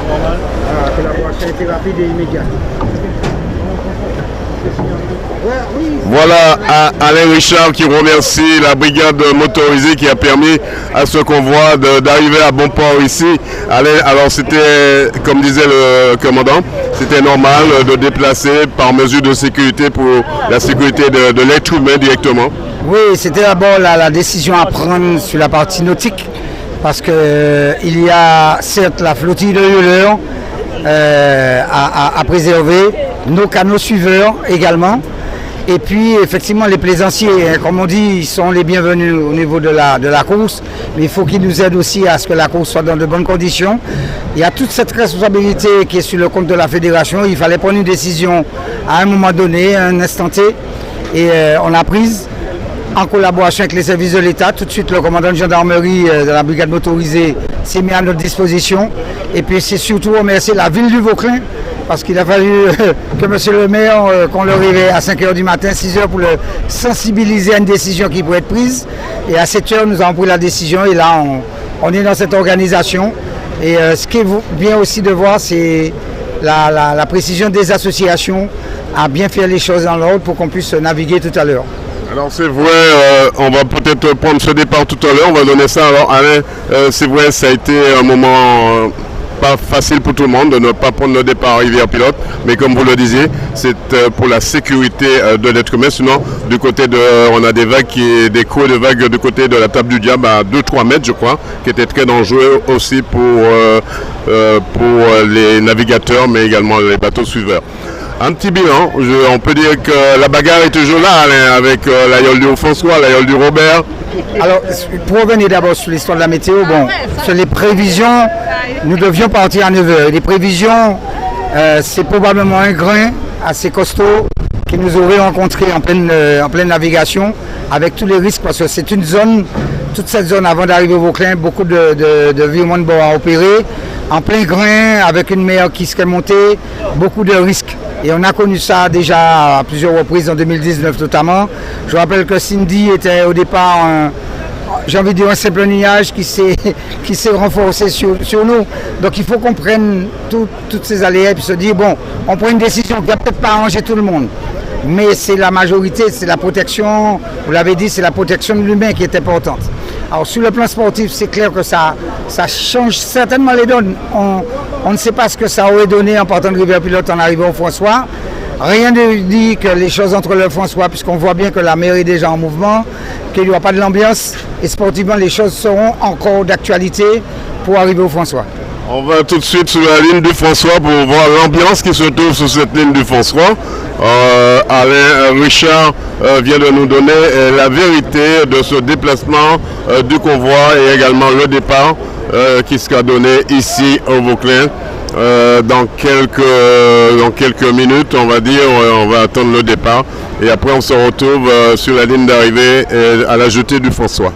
La collaboration était rapide et immédiate. Voilà Alain Richard qui remercie la brigade motorisée qui a permis à ce convoi d'arriver à bon port ici. Alain, alors c'était, comme disait le commandant, c'était normal de déplacer par mesure de sécurité pour la sécurité de l'être humain directement. Oui, c'était d'abord la décision à prendre sur la partie nautique parce qu'il y a certes la flottille de hurleurs à préserver, nos canaux suiveurs également. Et puis effectivement les plaisanciers, comme on dit, ils sont les bienvenus au niveau de la course. Mais il faut qu'ils nous aident aussi à ce que la course soit dans de bonnes conditions. Il y a toute cette responsabilité qui est sur le compte de la fédération. Il fallait prendre une décision à un moment donné, à un instant T. Et on l'a prise en collaboration avec les services de l'État. Tout de suite, le commandant de gendarmerie de la brigade motorisée s'est mis à notre disposition. Et puis c'est surtout remercier la ville du Vauclin parce qu'il a fallu que monsieur le maire, qu'on le réveille à 5h du matin, 6h pour le sensibiliser à une décision qui pourrait être prise. Et à 7h, nous avons pris la décision et là, on est dans cette organisation. Et ce qui est bien aussi de voir, c'est la précision des associations à bien faire les choses dans l'ordre pour qu'on puisse naviguer tout à l'heure. Alors c'est vrai, on va peut-être prendre ce départ tout à l'heure, on va donner ça. Alors Alain, c'est vrai, ça a été un moment pas facile pour tout le monde de ne pas prendre le départ Rivière-Pilote, mais comme vous le disiez, c'est pour la sécurité de l'être humain. Sinon, du côté on a des vagues, des coups de vagues du côté de la table du diable à 2-3 mètres, je crois, qui étaient très dangereux aussi pour les navigateurs, mais également les bateaux suiveurs. Un petit bilan, on peut dire que la bagarre est toujours là, Alain, avec l'aïeul du François, l'aïeul du Robert. Alors, pour revenir d'abord sur l'histoire de la météo, sur les prévisions, nous devions partir à 9h. Les prévisions, c'est probablement un grain assez costaud qui nous aurait rencontré en pleine navigation, avec tous les risques, parce que c'est une zone, toute cette zone avant d'arriver au Vauclin, beaucoup de virements de bord à opérer, en plein grain, avec une mer qui serait montée, beaucoup de risques. Et on a connu ça déjà à plusieurs reprises en 2019 notamment. Je rappelle que Cindy était au départ, j'ai envie de dire, un simple nuage qui s'est renforcé sur nous. Donc il faut qu'on prenne toutes ces aléas et puis se dire, bon, on prend une décision qui ne va peut-être pas arranger tout le monde. Mais c'est la majorité, c'est la protection, vous l'avez dit, c'est la protection de l'humain qui est importante. Alors sur le plan sportif, c'est clair que ça change certainement les donnes. On ne sait pas ce que ça aurait donné en partant de Rivière-Pilote en arrivant au François. Rien ne dit que les choses entre le François, puisqu'on voit bien que la mer est déjà en mouvement, qu'il n'y aura pas de l'ambiance. Et sportivement, les choses seront encore d'actualité pour arriver au François. On va tout de suite sur la ligne du François pour voir l'ambiance qui se trouve sur cette ligne du François. Alain Richard vient de nous donner la vérité de ce déplacement du convoi et également le départ qui sera donné ici au Vauclin. Dans quelques minutes, on va dire, on va attendre le départ et après on se retrouve sur la ligne d'arrivée à la jetée du François.